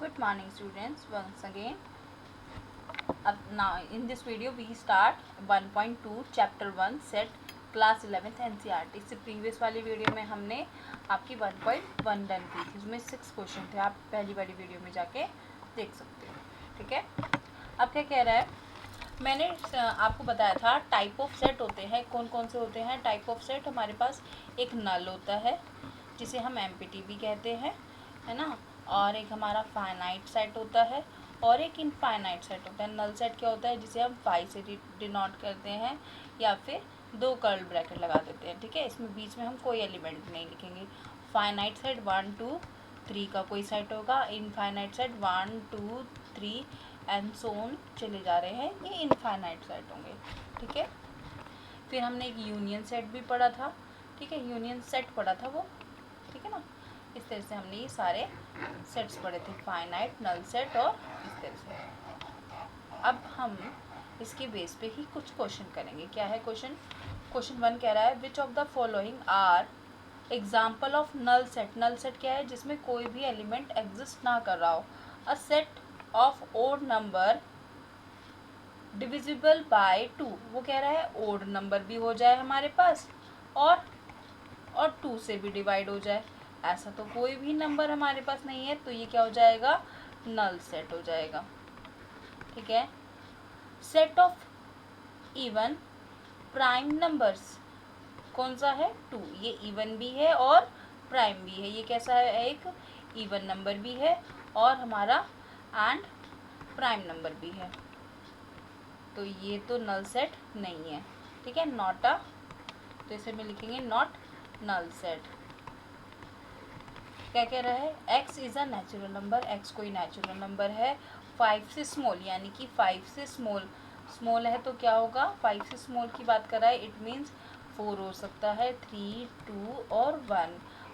Good morning students, once again. Now in this video we start 1.2 chapter 1 set class 11th NCERT. इससे previous वाली video में हमने आपकी 1.1 done की थी, उसमें 6 क्वेश्चन थे, आप पहली वाली वीडियो में जाके देख सकते हो। ठीक है, अब क्या कह रहा है, मैंने आपको बताया था टाइप ऑफ सेट होते हैं, कौन कौन से होते हैं टाइप ऑफ सेट। हमारे पास एक नल होता है जिसे हम एम्प्टी भी कहते हैं, है ना, और एक हमारा फाइनाइट सेट होता है और एक इनफाइनाइट सेट होता है। नल सेट क्या होता है, जिसे हम फाई से डिनोट करते हैं या फिर 2 कर्ल ब्रैकेट लगा देते हैं। ठीक है, इसमें बीच में हम कोई एलिमेंट नहीं लिखेंगे। फाइनाइट सेट 1 2 3 का कोई सेट होगा, infinite set 1 2 3 and so on चले जा रहे हैं, ये इनफाइनाइट सेट होंगे। ठीक है, फिर हमने एक यूनियन सेट भी पढ़ा था। ठीक है, यूनियन सेट पढ़ा था वो, ठीक है ना। इस तरह से हमने ये सारे सेट्स पढ़े थे, फाइनाइट, नल सेट और इस तरह से। अब हम इसके बेस पे ही कुछ क्वेश्चन करेंगे। क्या है क्वेश्चन? क्वेश्चन 1 कह रहा है which of the following are example of null set. Null set क्या है? जिसमें कोई भी एलिमेंट एग्जिस्ट ना कर रहा हो। A set of odd number divisible by 2। वो कह रहा है ओड नंबर भी हो जाए हमारे पास और 2 से भी डिवाइड हो जाए। ऐसा तो कोई भी नंबर हमारे पास नहीं है, तो ये क्या हो जाएगा? नल सेट हो जाएगा। ठीक है, set of even prime numbers कौन सा है? 2। ये इवन भी है और प्राइम भी है। ये कैसा है? एक इवन नंबर भी है और हमारा एंड प्राइम नंबर भी है, तो ये तो नल सेट नहीं है। ठीक है, नॉट अ, तो इसे में लिखेंगे नॉट नल सेट। क्या कह रहा है? x is a natural number, x कोई नेचुरल नंबर है 5 से स्मॉल, यानी कि 5 से स्मॉल है तो क्या होगा? 5 से स्मॉल की बात कर रहा है, इट मीन्स 4 हो सकता है, 3 2 और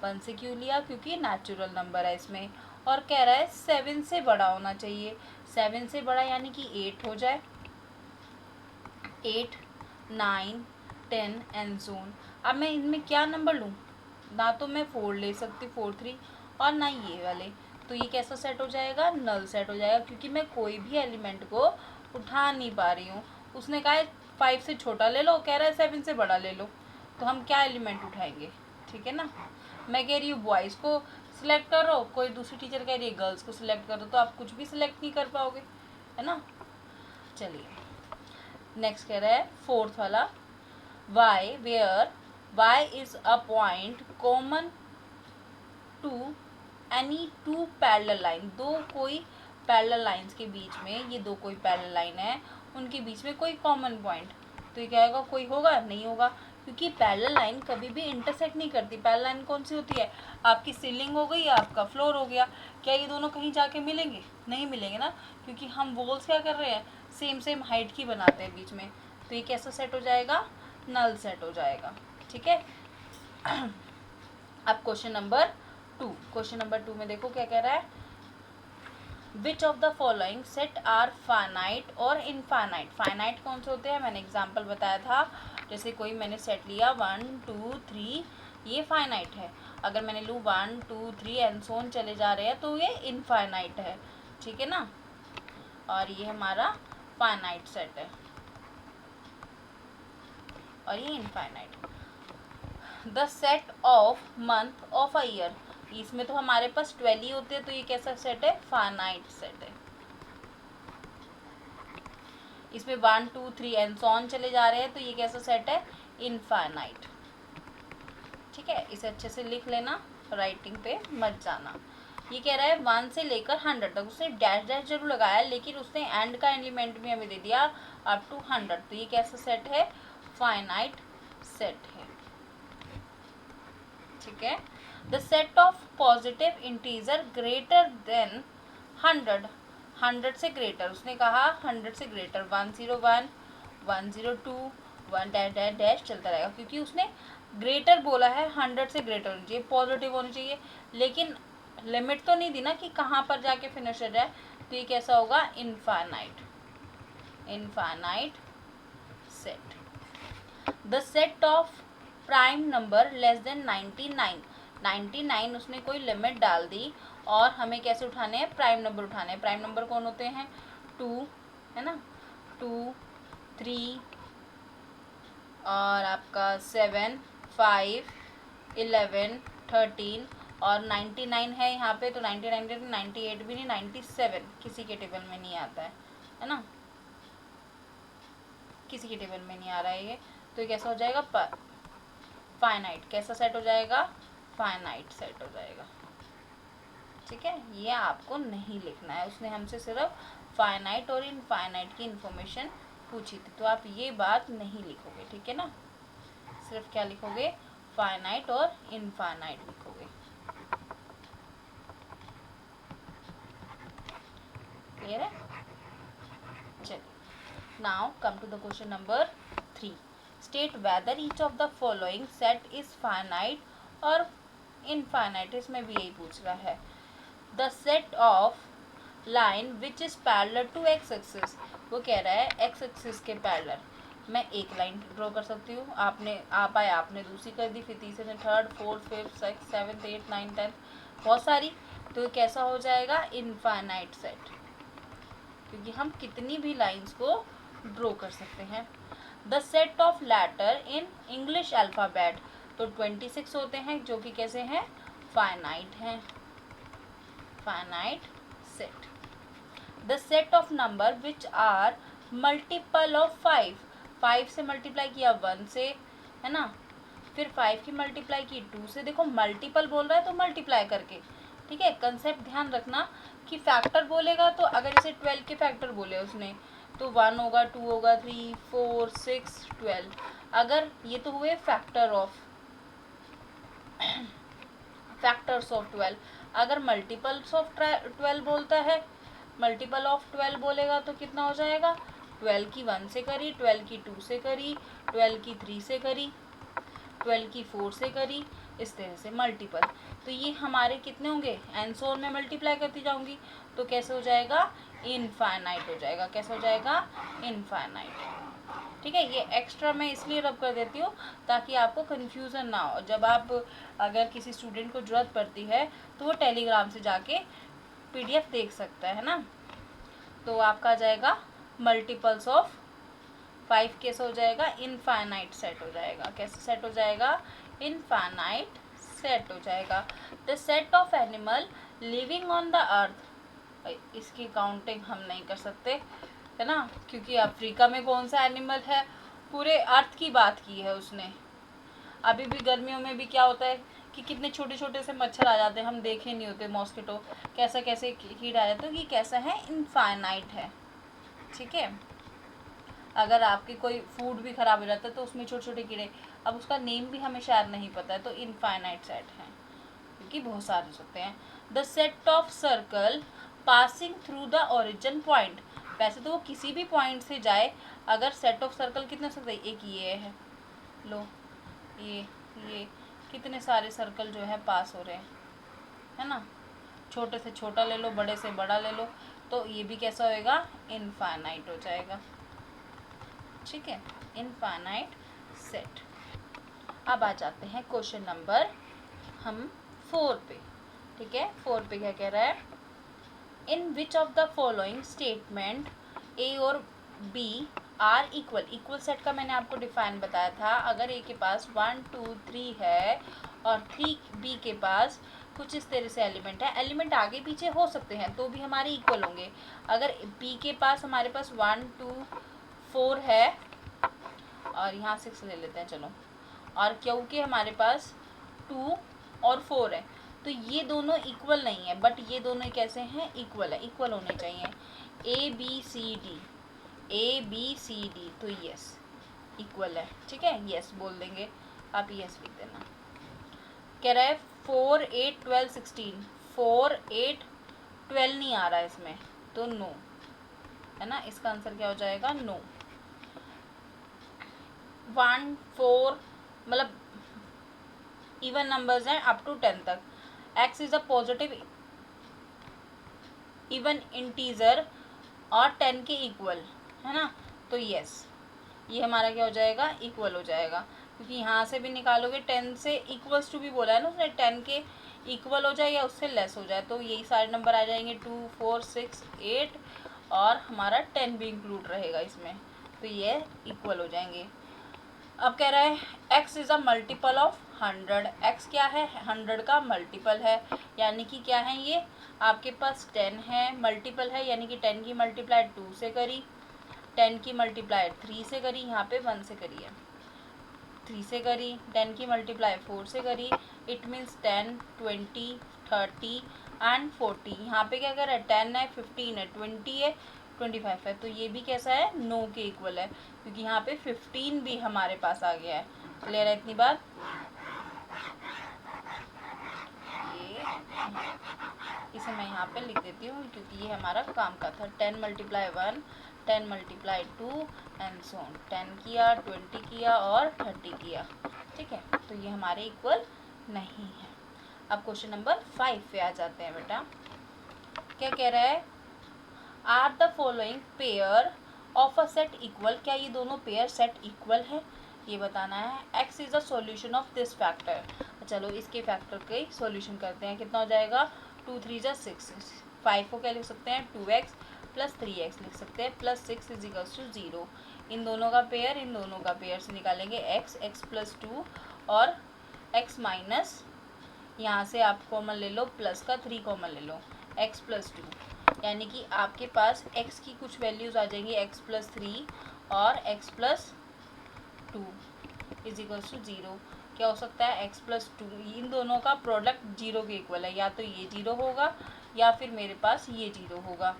1 से क्यों लिया? क्योंकि नेचुरल नंबर है इसमें। और कह रहा है 7 से बड़ा होना चाहिए। 7 से बड़ा यानी कि 8 हो जाए, 8 9 10 एंड सोन। अब मैं इनमें क्या नंबर लूँ? ना तो मैं 4 ले सकती, 4 3, और ना ये वाले, तो ये कैसा सेट हो जाएगा? नल सेट हो जाएगा, क्योंकि मैं कोई भी एलिमेंट को उठा नहीं पा रही हूँ। उसने कहा है 5 से छोटा ले लो, कह रहा है 7 से बड़ा ले लो, तो हम क्या एलिमेंट उठाएंगे? ठीक है ना। मैं कह रही हूँ बॉयज़ को सिलेक्ट करो, कोई दूसरी टीचर कह रही है गर्ल्स को सिलेक्ट करो, तो आप कुछ भी सिलेक्ट नहीं कर पाओगे, है ना। चलिए नेक्स्ट कह रहा है फोर्थ वाला, y where y is a point common to any two parallel line। दो कोई पैरेलल लाइंस के बीच में, ये दो कोई पैरेलल लाइन है, उनके बीच में कोई कॉमन पॉइंट, तो ये क्या होगा? कोई होगा? नहीं होगा, क्योंकि पैरेलल लाइन कभी भी इंटरसेक्ट नहीं करती। पैरेलल लाइन कौन सी होती है? आपकी सीलिंग हो गई या आपका फ्लोर हो गया, क्या ये दोनों कहीं जाके मिलेंगे? नहीं मिलेंगे ना, क्योंकि हम वॉल्स क्या कर रहे हैं? सेम हाइट की बनाते हैं बीच में, तो ये कैसा सेट हो जाएगा? नल सेट हो जाएगा। ठीक है, अब क्वेश्चन नंबर 2। क्वेश्चन नंबर 2 में देखो क्या कह रहा है, which of the following set are finite और इनफाइनाइट। फाइनाइट कौन से होते हैं? मैंने एग्जांपल बताया था, जैसे कोई मैंने सेट लिया 1 2 3, ये फाइनाइट है। अगर मैंने लूँ 1 2 3 एंड सो ऑन चले जा रहे हैं, तो ये इनफाइनाइट है। ठीक है ना, और ये हमारा फाइनाइट सेट है और ये infinite. The set of month of a year, इसमें तो हमारे पास 12 ही होते हैं, तो ये कैसा सेट है? फाइनाइट सेट है। इसमें 1 2 3 एंड सो ऑन चले जा रहे हैं, तो ये कैसा सेट है? इनफाइनाइट। ठीक है, इसे अच्छे से लिख लेना, राइटिंग पे मत जाना। ये कह रहा है 1 से लेकर 100 तक, उसने डैश डैश जरूर लगाया, लेकिन उसने एंड का एलिमेंट भी हमें दे दिया अप टू 100, तो ये कैसा सेट है? फाइनाइट सेट है। ठीक है, the set of positive integer greater than 100, 100 से ग्रेटर, उसने कहा 100 से ग्रेटर, 101 102 1 डैश डैश डैश चलता रहेगा, क्योंकि उसने ग्रेटर बोला है, 100 से ग्रेटर होनी चाहिए, पॉजिटिव होनी चाहिए, लेकिन लिमिट तो नहीं दी ना कि कहाँ पर जाके फिनिश हो जाए, तो ये कैसा होगा? Infinite, infinite set. The set of prime number less than 99, 99 उसने कोई लिमिट डाल दी और हमें कैसे उठाने हैं, प्राइम नंबर उठाने हैं। प्राइम नंबर कौन होते हैं, 2 है ना, 2, 3 और आपका 7, 5, 11, 13 और 99 है यहाँ पे, तो 99 98 भी नहीं, 97 किसी के टेबल में नहीं आता है ना, किसी के टेबल में नहीं आ रहा है ये, तो ये कैसा हो जाएगा, फाइनाइट। कैसा सेट हो जाएगा, फाइनाइट सेट हो जाएगा। ठीक है, ये आपको नहीं लिखना है, उसने हमसे सिर्फ फाइनाइट और इनफाइनाइट की इंफॉर्मेशन पूछी थी, तो आप ये बात नहीं लिखोगे। ठीक है ना, सिर्फ क्या लिखोगे, फाइनाइट और इनफाइनाइट लिखोगे। क्लियर है, चलिए now come to the question number 3। State whether each of the following set is finite और इनफाइनाइट, इसमें भी यही पूछ रहा है। The set of line which is parallel to x axis, वो कह रहा है एक्स एक्सिस के पैरेलल मैं एक लाइन ड्रॉ कर सकती हूँ, आपने दूसरी कर दी, फिर तीसरे ने third, fourth, fifth, six, seventh, eight, nine, 10 बहुत सारी, तो कैसा हो जाएगा, इनफाइनाइट सेट, क्योंकि हम कितनी भी लाइंस को ड्रॉ कर सकते हैं। The set of letter in English alphabet, तो 26 होते हैं जो कि कैसे हैं, फाइनाइट हैं, finite set. The set of number which are multiple of 5 से मल्टीप्लाई किया 1 से, है ना, फिर 5 की मल्टीप्लाई की 2 से, देखो मल्टीपल बोल रहा है तो मल्टीप्लाई करके। ठीक है, कंसेप्ट ध्यान रखना कि फैक्टर बोलेगा तो अगर इसे 12 के फैक्टर बोले उसने तो 1 होगा, 2 होगा, 3, 4, 6, 12, अगर ये तो हुए फैक्टर्स ऑफ 12। अगर मल्टीपल्स ऑफ 12 बोलता है, मल्टीपल ऑफ 12 बोलेगा तो कितना हो जाएगा, 12 की 1 से करी, 12 की 2 से करी, 12 की 3 से करी, 12 की 4 से करी, इस तरह से मल्टीपल। तो ये हमारे कितने होंगे, एंड सो ऑन में मल्टीप्लाई करती जाऊंगी, तो कैसे हो जाएगा, इनफाइनाइट हो जाएगा। कैसे हो जाएगा, इनफाइनाइट। ठीक है, ये एक्स्ट्रा मैं इसलिए रब कर देती हूँ ताकि आपको कन्फ्यूज़न ना हो। जब आप अगर किसी स्टूडेंट को ज़रूरत पड़ती है तो वो टेलीग्राम से जाके PDF देख सकता है ना। तो आपका आ जाएगा मल्टीपल्स ऑफ 5 कैसे हो जाएगा, इनफाइनाइट सेट हो जाएगा। कैसे सेट हो जाएगा, इनफाइनाइट सेट हो जाएगा। The set of animal living on the earth, इसकी काउंटिंग हम नहीं कर सकते है ना, क्योंकि अफ्रीका में कौन सा एनिमल है, पूरे अर्थ की बात की है उसने। अभी भी गर्मियों में भी क्या होता है कि कितने छोटे छोटे से मच्छर आ जाते हैं, हम देखे नहीं होते, मॉस्किटो कैसा कैसे कीट आ जाते हैं, ये कैसा है, इनफाइनाइट है। ठीक है, अगर आपकी कोई फूड भी ख़राब हो जाता है तो उसमें छोटे छोटे कीड़े, अब उसका नेम भी हमें शायद नहीं पता है, तो इनफाइनाइट सेट है, क्योंकि बहुत सारे सकते हैं। The set of circle passing through the origin point, वैसे तो वो किसी भी पॉइंट से जाए, अगर सेट ऑफ सर्कल कितने हो सकते हैं, एक ये है, लो ये कितने सारे सर्कल जो है पास हो रहे हैं, है ना, छोटे से छोटा ले लो, बड़े से बड़ा ले लो, तो ये भी कैसा होएगा, इनफाइनाइट हो जाएगा। ठीक है, इनफाइनाइट सेट। अब आ जाते हैं क्वेश्चन नंबर हम 4 पे। ठीक है, 4 पे क्या कह रहा है, in which of the following statement A और B are equal. Equal set का मैंने आपको डिफाइन बताया था, अगर ए के पास 1, 2, 3 है और 3 बी के पास कुछ इस तरह से एलिमेंट है, एलिमेंट आगे पीछे हो सकते हैं तो भी हमारे इक्वल होंगे। अगर बी के पास हमारे पास 1, 2, 4 है और यहाँ 6 ले लेते हैं चलो, और क्योंकि हमारे पास 2 और 4 है तो ये दोनों इक्वल नहीं है, बट ये दोनों कैसे हैं, इक्वल है, इक्वल होने चाहिए। ए बी सी डी, तो यस इक्वल है। ठीक है, यस बोल देंगे, आप यस लिख देना। कह रहा है 4, 8, 12, 16, 4, 8, 12 नहीं आ रहा है इसमें, तो नो है ना, इसका आंसर क्या हो जाएगा, नो। 1, 4 मतलब इवन नंबर्स हैं अप टू 10 तक। x is a positive even integer और 10 के इक्वल है ना, तो यस ये हमारा क्या हो जाएगा, इक्वल हो जाएगा, क्योंकि यहाँ से भी निकालोगे 10 से इक्वल्स टू भी बोला है ना उसने, 10 के इक्वल हो जाए या उससे लेस हो जाए, तो यही सारे नंबर आ जाएंगे 2, 4, 6, 8 और हमारा 10 भी इंक्लूड रहेगा इसमें, तो ये इक्वल हो जाएंगे। अब कह रहा है x is a multiple of 100। x क्या है? 100 का मल्टीपल है, यानी कि क्या है ये आपके पास 10 है, मल्टीपल है यानी कि 10 की मल्टीप्लाई 2 से करी, 10 की मल्टीप्लाई 3 से करी, यहाँ पे 1 से करी है, 3 से करी, 10 की मल्टीप्लाई 4 से करी, इट मीन्स 10, 20, 30 एंड 40। यहाँ पे क्या कर रहा है? 10 है, 15 है, 20 है, 25 है, तो ये भी कैसा है? नो के इक्वल है, क्योंकि यहाँ पे 15 भी हमारे पास आ गया है। क्लियर है इतनी बात? ये इसे मैं यहाँ पे लिख देती हूँ क्योंकि ये हमारा काम का था। 10 multiply 1, 10 multiply 2 and so on. 10 किया, 20 किया और 30 किया, ठीक है, तो ये हमारे इक्वल नहीं है। अब क्वेश्चन नंबर 5 पे आ जाते हैं बेटा। क्या कह रहा है? Are the following pair of a set equal. क्या ये दोनों पेयर सेट इक्वल है? ये बताना है। x is a solution of this factor. चलो इसके फैक्टर के सॉल्यूशन करते हैं। कितना हो जाएगा? 2 3 जा 6, 5 को क्या लिख सकते हैं? 2x प्लस 3x लिख सकते हैं, प्लस 6 इज इक्वल्स टू 0। इन दोनों का पेयर, इन दोनों का पेयर से निकालेंगे x प्लस 2 और x माइनस, यहाँ से आप कॉमन ले लो, प्लस का 3 कॉमन ले लो, x प्लस 2, यानी कि आपके पास x की कुछ वैल्यूज़ आ जाएंगी, x प्लस 3 और x plus 2 is equals to 0। क्या हो सकता है? x प्लस 2, इन दोनों का प्रोडक्ट 0 के इक्वल है, या तो ये 0 होगा या फिर मेरे पास ये 0 होगा।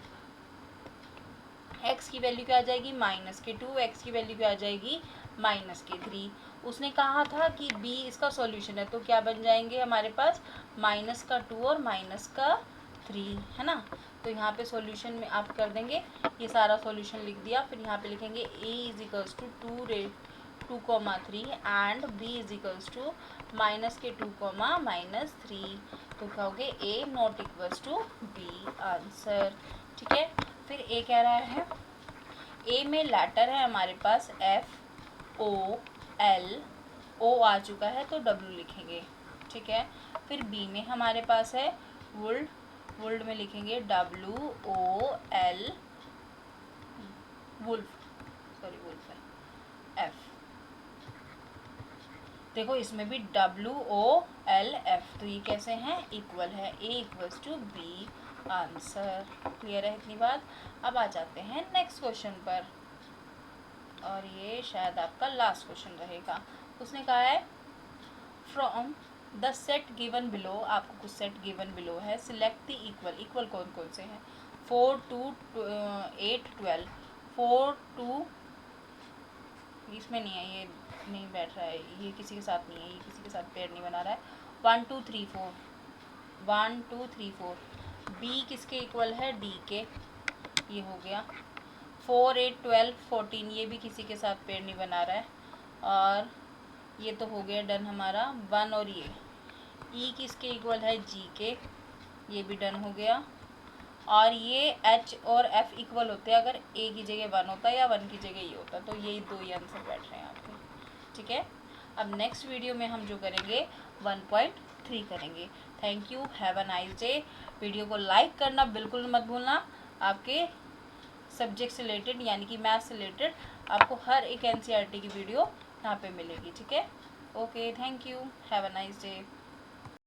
x की वैल्यू क्या आ जाएगी? माइनस के 2, x की वैल्यू क्या आ जाएगी? माइनस के 3। उसने कहा था कि b इसका सॉल्यूशन है, तो क्या बन जाएंगे हमारे पास? माइनस का 2 और माइनस का 3, है ना। तो यहाँ पे सॉल्यूशन में आप कर देंगे, ये सारा सॉल्यूशन लिख दिया, फिर यहाँ पे लिखेंगे a is equals to 2,3 and b is equals to minus के 2, माइनस 3। तो कहोगे a not equals to b answer, ठीक है। फिर ए कह रहा है, ए में लेटर है हमारे पास F O L, O आ चुका है तो W लिखेंगे, ठीक है। फिर बी में हमारे पास है वुल्ड, वुल्ड में लिखेंगे WOL, वुल्फ, सॉरी वुल्फ है, F। देखो इसमें भी WOLF, तो ये कैसे हैं? इक्वल है, A equals to B answer. Clear है इतनी बात? अब आ जाते हैं नेक्स्ट क्वेश्चन पर, और ये शायद आपका लास्ट क्वेश्चन रहेगा। उसने कहा है from the set given below, आपको कुछ सेट गिवन बिलो है, सिलेक्ट द इक्वल। इक्वल कौन कौन से हैं? 4, 2, 8, 12। 4, 2 इसमें नहीं है, ये नहीं बैठ रहा है, ये किसी के साथ नहीं है, ये किसी के साथ पेयर नहीं बना रहा है। 1 2 3 4, 1 2 3 4। बी किसके इक्वल है? डी के, ये हो गया। 4 8 12 14, ये भी किसी के साथ पेयर नहीं बना रहा है, और ये तो हो गया डन हमारा 1। और ये ई किसके इक्वल है? जी के, ये भी डन हो गया। और ये एच और एफ इक्वल होते हैं अगर ए की जगह 1 होता है या 1 की जगह ये होता है, तो यही दो ही आंसर बैठ रहे हैं आपके, ठीक है। अब नेक्स्ट वीडियो में हम जो करेंगे 1.3 करेंगे। Thank you, have a nice day. Video को लाइक करना बिल्कुल मत भूलना। आपके सब्जेक्ट से रिलेटेड यानी कि मैथ्स से रिलेटेड आपको हर एक NCERT की वीडियो यहाँ पे मिलेगी, ठीक है। Okay, thank you, have a nice day.